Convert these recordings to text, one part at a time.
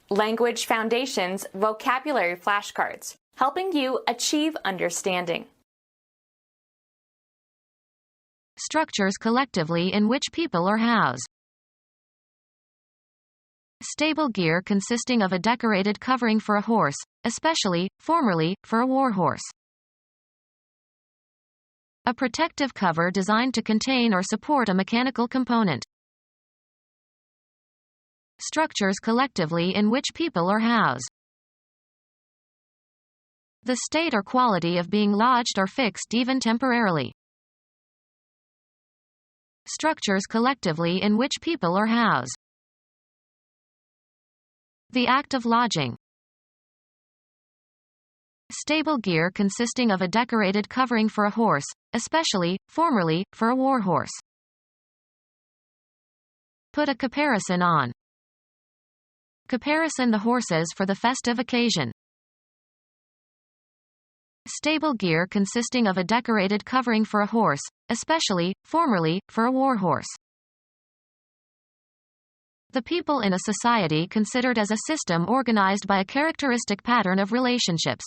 Language Foundations Vocabulary Flashcards, helping you achieve understanding. Structures collectively in which people are housed. Stable gear consisting of a decorated covering for a horse, especially, formerly, for a war horse. A protective cover designed to contain or support a mechanical component. Structures collectively in which people are housed. The state or quality of being lodged or fixed even temporarily. Structures collectively in which people are housed. The act of lodging. Stable gear consisting of a decorated covering for a horse, especially, formerly, for a war horse. Put a caparison on. Caparison the horses for the festive occasion. Stable gear consisting of a decorated covering for a horse, especially, formerly, for a war horse. The people in a society considered as a system organized by a characteristic pattern of relationships.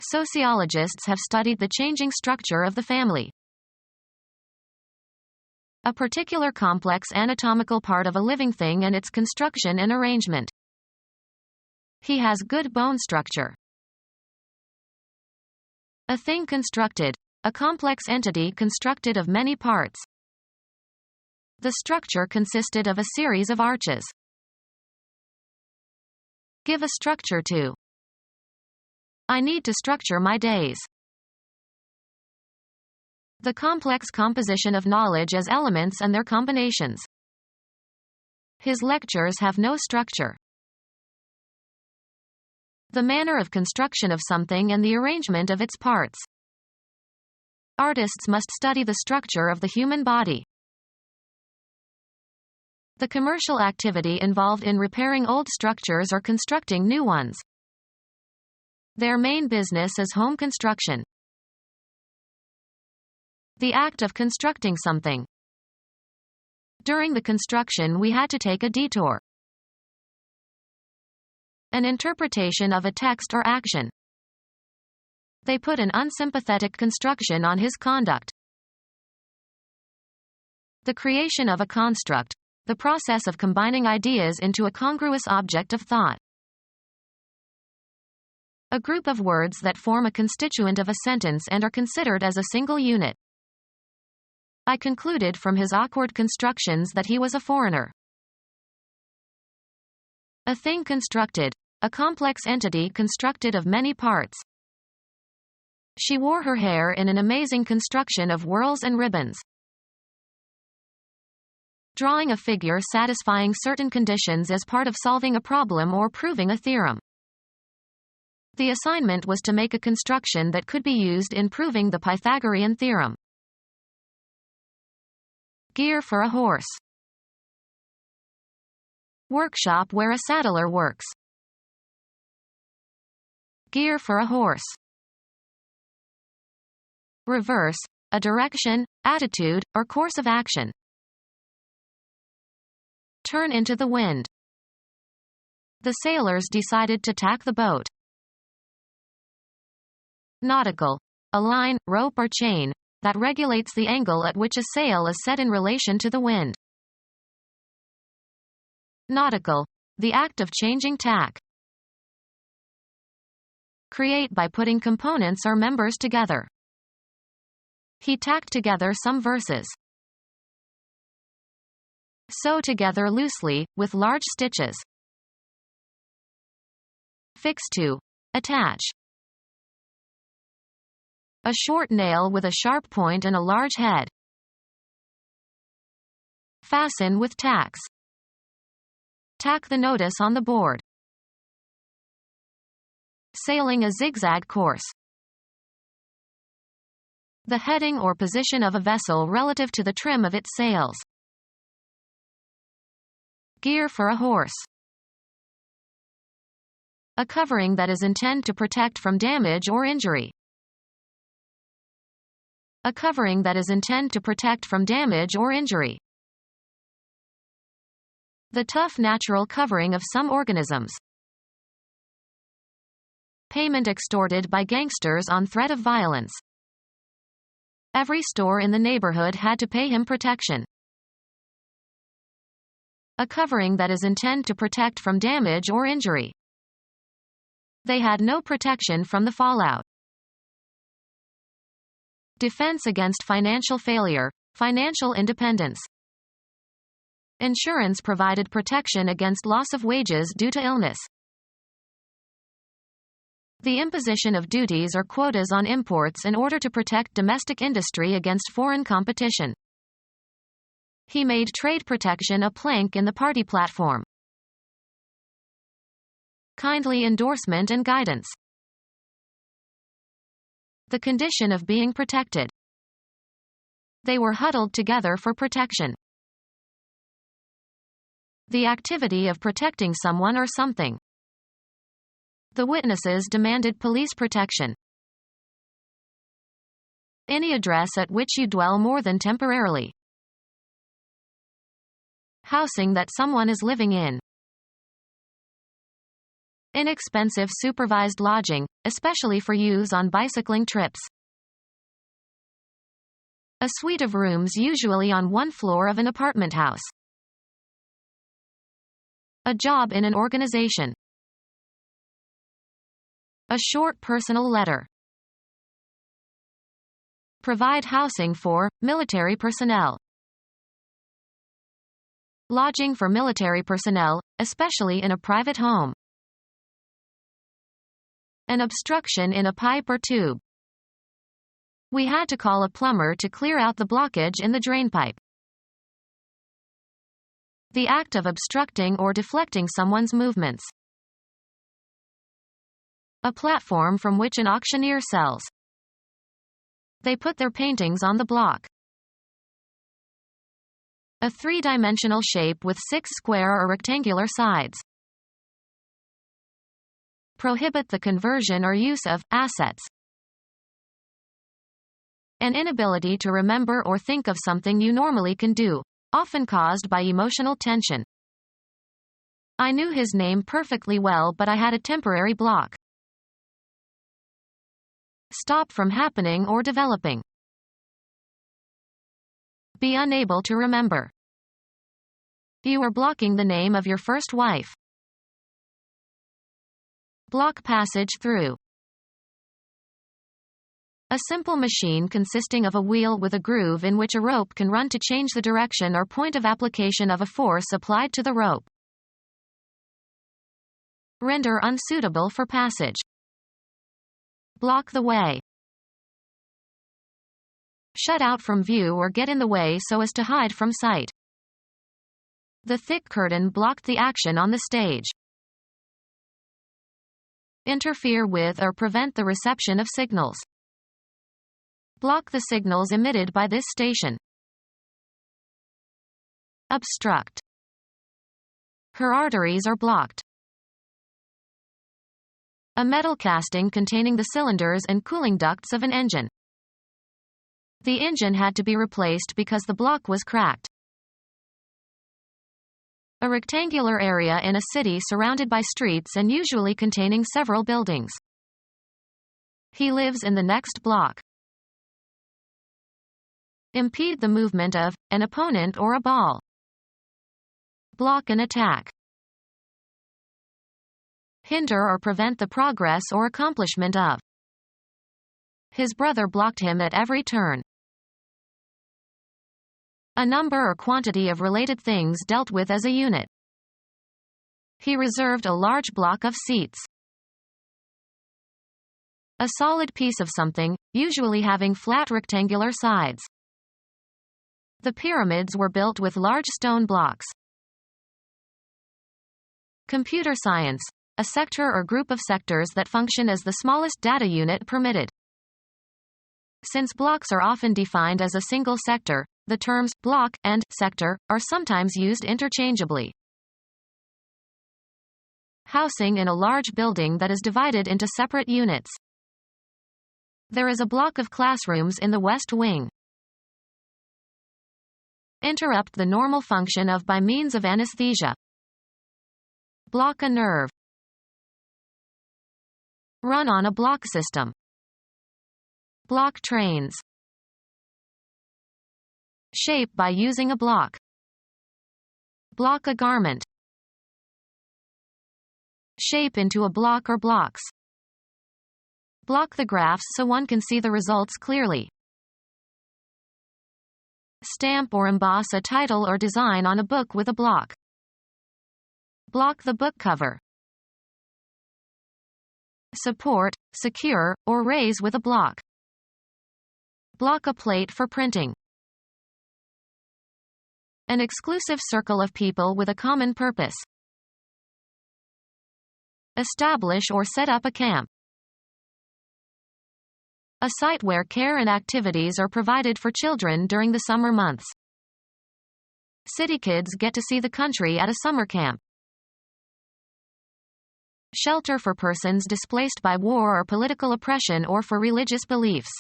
Sociologists have studied the changing structure of the family. A particular complex anatomical part of a living thing and its construction and arrangement. He has good bone structure. A thing constructed, a complex entity constructed of many parts. The structure consisted of a series of arches. Give a structure to. I need to structure my days. The complex composition of knowledge as elements and their combinations. His lectures have no structure. The manner of construction of something and the arrangement of its parts. Artists must study the structure of the human body. The commercial activity involved in repairing old structures or constructing new ones. Their main business is home construction. The act of constructing something. During the construction we had to take a detour. An interpretation of a text or action. They put an unsympathetic construction on his conduct. The creation of a construct. The process of combining ideas into a congruous object of thought. A group of words that form a constituent of a sentence and are considered as a single unit. I concluded from his awkward constructions that he was a foreigner. A thing constructed, a complex entity constructed of many parts. She wore her hair in an amazing construction of whorls and ribbons. Drawing a figure satisfying certain conditions as part of solving a problem or proving a theorem. The assignment was to make a construction that could be used in proving the Pythagorean theorem. Gear for a horse. Workshop where a saddler works. Gear for a horse. Reverse, a direction, attitude, or course of action. Turn into the wind. The sailors decided to tack the boat. Nautical. A line, rope or chain, that regulates the angle at which a sail is set in relation to the wind. Nautical. The act of changing tack. Create by putting components or members together. He tacked together some verses. Sew together loosely, with large stitches. Fix to. Attach. A short nail with a sharp point and a large head. Fasten with tacks. Tack the notice on the board. Sailing a zigzag course. The heading or position of a vessel relative to the trim of its sails. Gear for a horse. A covering that is intended to protect from damage or injury. A covering that is intended to protect from damage or injury. The tough natural covering of some organisms. Payment extorted by gangsters on threat of violence. Every store in the neighborhood had to pay him protection. A covering that is intended to protect from damage or injury. They had no protection from the fallout. Defense against financial failure, financial independence. Insurance provided protection against loss of wages due to illness. The imposition of duties or quotas on imports in order to protect domestic industry against foreign competition. He made trade protection a plank in the party platform. Kindly endorsement and guidance. The condition of being protected. They were huddled together for protection. The activity of protecting someone or something. The witnesses demanded police protection. Any address at which you dwell more than temporarily. Housing that someone is living in. Inexpensive supervised lodging, especially for use on bicycling trips. A suite of rooms usually on one floor of an apartment house. A job in an organization. A short personal letter. Provide housing for military personnel. Lodging for military personnel, especially in a private home. An obstruction in a pipe or tube. We had to call a plumber to clear out the blockage in the drain pipe. The act of obstructing or deflecting someone's movements. A platform from which an auctioneer sells. They put their paintings on the block. A three-dimensional shape with 6 square or rectangular sides. Prohibit the conversion or use of assets. An inability to remember or think of something you normally can do, often caused by emotional tension. I knew his name perfectly well, but I had a temporary block. Stop from happening or developing. Be unable to remember. You are blocking the name of your first wife. Block passage through. A simple machine consisting of a wheel with a groove in which a rope can run to change the direction or point of application of a force applied to the rope. Render unsuitable for passage. Block the way. Shut out from view or get in the way so as to hide from sight. The thick curtain blocked the action on the stage. Interfere with or prevent the reception of signals. Block the signals emitted by this station. Obstruct. Her arteries are blocked. A metal casting containing the cylinders and cooling ducts of an engine. The engine had to be replaced because the block was cracked. A rectangular area in a city surrounded by streets and usually containing several buildings. He lives in the next block. Impede the movement of an opponent or a ball. Block an attack. Hinder or prevent the progress or accomplishment of. His brother blocked him at every turn. A number or quantity of related things dealt with as a unit. He reserved a large block of seats. A solid piece of something, usually having flat rectangular sides. The pyramids were built with large stone blocks. Computer science. A sector or group of sectors that function as the smallest data unit permitted. Since blocks are often defined as a single sector, the terms block and sector are sometimes used interchangeably. Housing in a large building that is divided into separate units. There is a block of classrooms in the West Wing. Interrupt the normal function of by means of anesthesia. Block a nerve. Run on a block system. Block trains. Shape by using a block. Block a garment. Shape into a block or blocks. Block the graphs so one can see the results clearly. Stamp or emboss a title or design on a book with a block. Block the book cover. Support, secure, or raise with a block. Block a plate for printing. An exclusive circle of people with a common purpose. Establish or set up a camp. A site where care and activities are provided for children during the summer months. City kids get to see the country at a summer camp. Shelter for persons displaced by war or political oppression or for religious beliefs.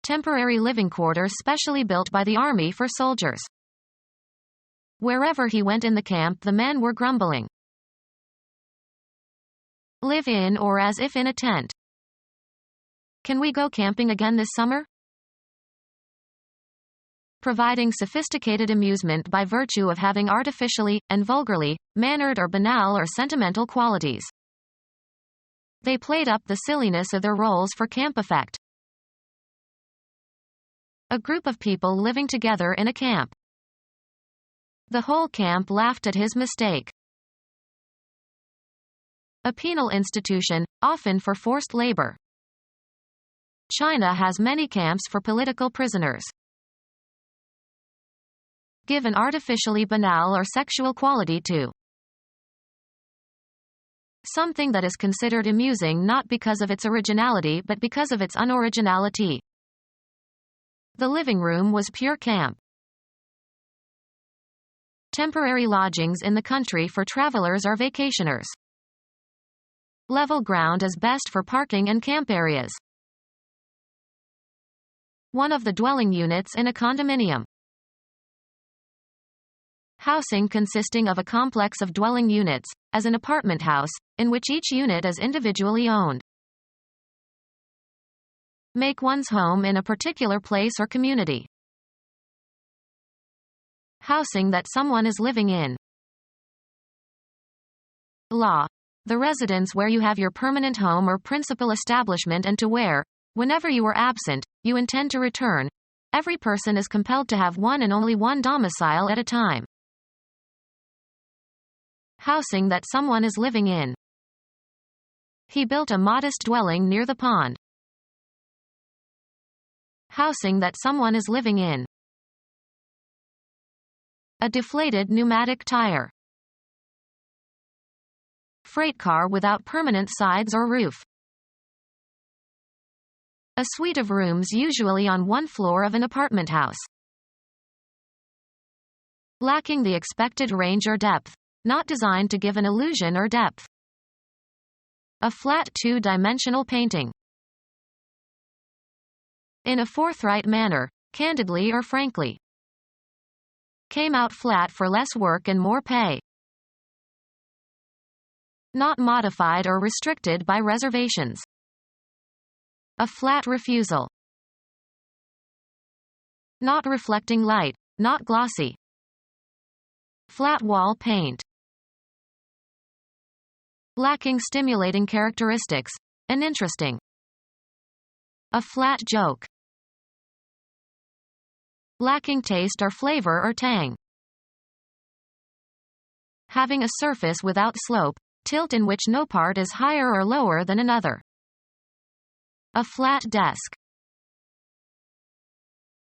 Temporary living quarters specially built by the army for soldiers. Wherever he went in the camp, the men were grumbling. Live in or as if in a tent. Can we go camping again this summer? Providing sophisticated amusement by virtue of having artificially, and vulgarly, mannered or banal or sentimental qualities. They played up the silliness of their roles for camp effect. A group of people living together in a camp. The whole camp laughed at his mistake. A penal institution, often for forced labor. China has many camps for political prisoners. Give an artificially banal or sexual quality to something that is considered amusing not because of its originality but because of its unoriginality. The living room was pure camp. Temporary lodgings in the country for travelers or vacationers. Level ground is best for parking and camp areas. One of the dwelling units in a condominium. Housing consisting of a complex of dwelling units, as an apartment house, in which each unit is individually owned. Make one's home in a particular place or community. Housing that someone is living in. Law. The residence where you have your permanent home or principal establishment and to where, whenever you are absent, you intend to return. Every person is compelled to have one and only one domicile at a time. Housing that someone is living in. He built a modest dwelling near the pond. Housing that someone is living in. A deflated pneumatic tire. Freight car without permanent sides or roof. A suite of rooms usually on one floor of an apartment house. Lacking the expected range or depth. Not designed to give an illusion or depth. A flat two-dimensional painting. In a forthright manner, candidly or frankly. Came out flat for less work and more pay. Not modified or restricted by reservations. A flat refusal. Not reflecting light, not glossy. Flat wall paint. Lacking stimulating characteristics, and interesting. A flat joke. Lacking taste or flavor or tang. Having a surface without slope, tilt in which no part is higher or lower than another. A flat desk.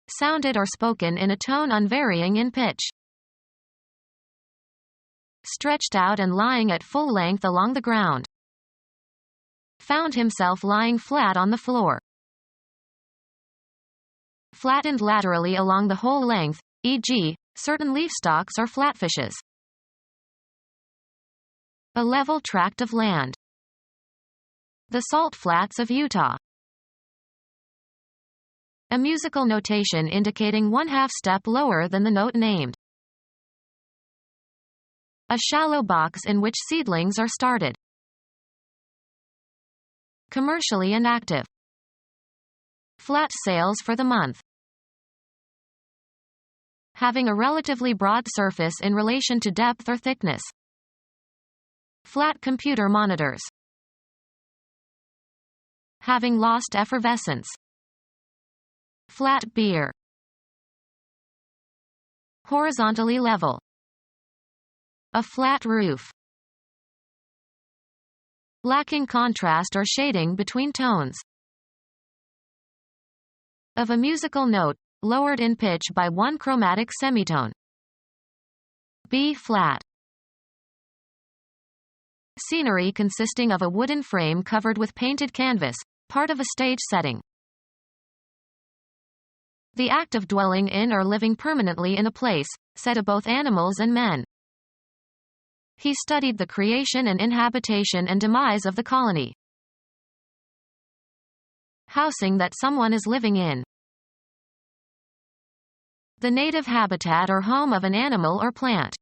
Sounded or spoken in a tone unvarying in pitch. Stretched out and lying at full length along the ground. Found himself lying flat on the floor. Flattened laterally along the whole length, e.g., certain leaf stalks or flatfishes. A level tract of land. The salt flats of Utah. A musical notation indicating 1/2 step lower than the note named. A shallow box in which seedlings are started. Commercially inactive. Flat sales for the month. Having a relatively broad surface in relation to depth or thickness. Flat computer monitors. Having lost effervescence. Flat beer. Horizontally level. A flat roof. Lacking contrast or shading between tones. Of a musical note, lowered in pitch by one chromatic semitone. B flat. Scenery consisting of a wooden frame covered with painted canvas, part of a stage setting. The act of dwelling in or living permanently in a place, said of both animals and men. He studied the creation and inhabitation and demise of the colony. Housing that someone is living in. The native habitat or home of an animal or plant.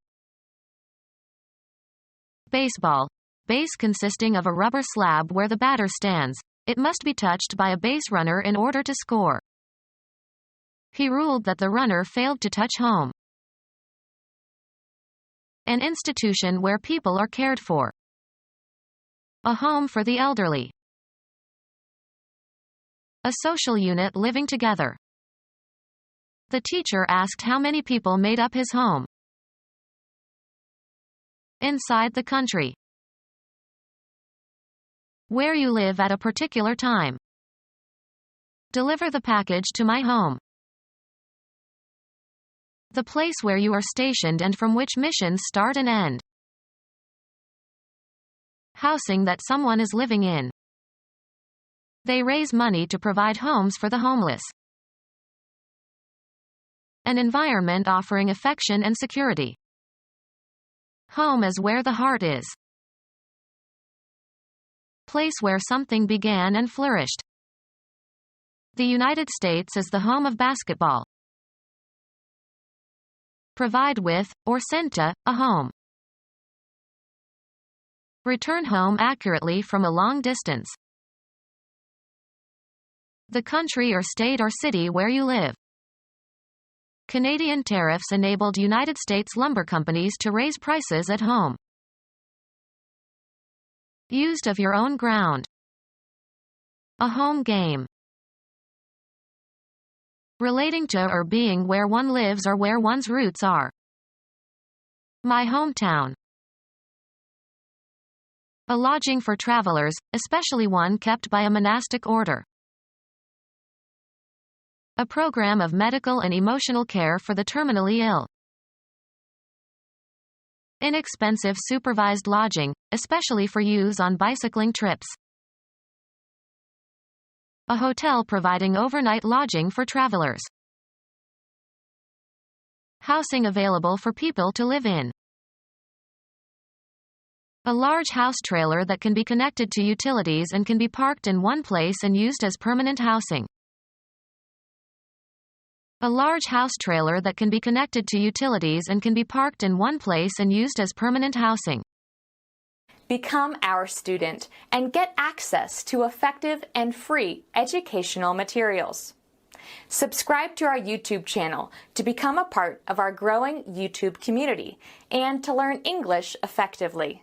Baseball. Base consisting of a rubber slab where the batter stands. It must be touched by a base runner in order to score. He ruled that the runner failed to touch home. An institution where people are cared for. A home for the elderly. A social unit living together. The teacher asked how many people made up his home. Inside the country. Where you live at a particular time. Deliver the package to my home. The place where you are stationed and from which missions start and end. Housing that someone is living in. They raise money to provide homes for the homeless. An environment offering affection and security. Home is where the heart is. Place where something began and flourished. The United States is the home of basketball. Provide with, or send to, a home. Return home accurately from a long distance. The country or state or city where you live. Canadian tariffs enabled United States lumber companies to raise prices at home. Used of your own ground. A home game. Relating to or being where one lives or where one's roots are. My hometown. A lodging for travelers, especially one kept by a monastic order. A program of medical and emotional care for the terminally ill. Inexpensive supervised lodging, especially for use on bicycling trips. A hotel providing overnight lodging for travelers. Housing available for people to live in. A large house trailer that can be connected to utilities and can be parked in one place and used as permanent housing. A large house trailer that can be connected to utilities and can be parked in one place and used as permanent housing. Become our student and get access to effective and free educational materials. Subscribe to our YouTube channel to become a part of our growing YouTube community and to learn English effectively.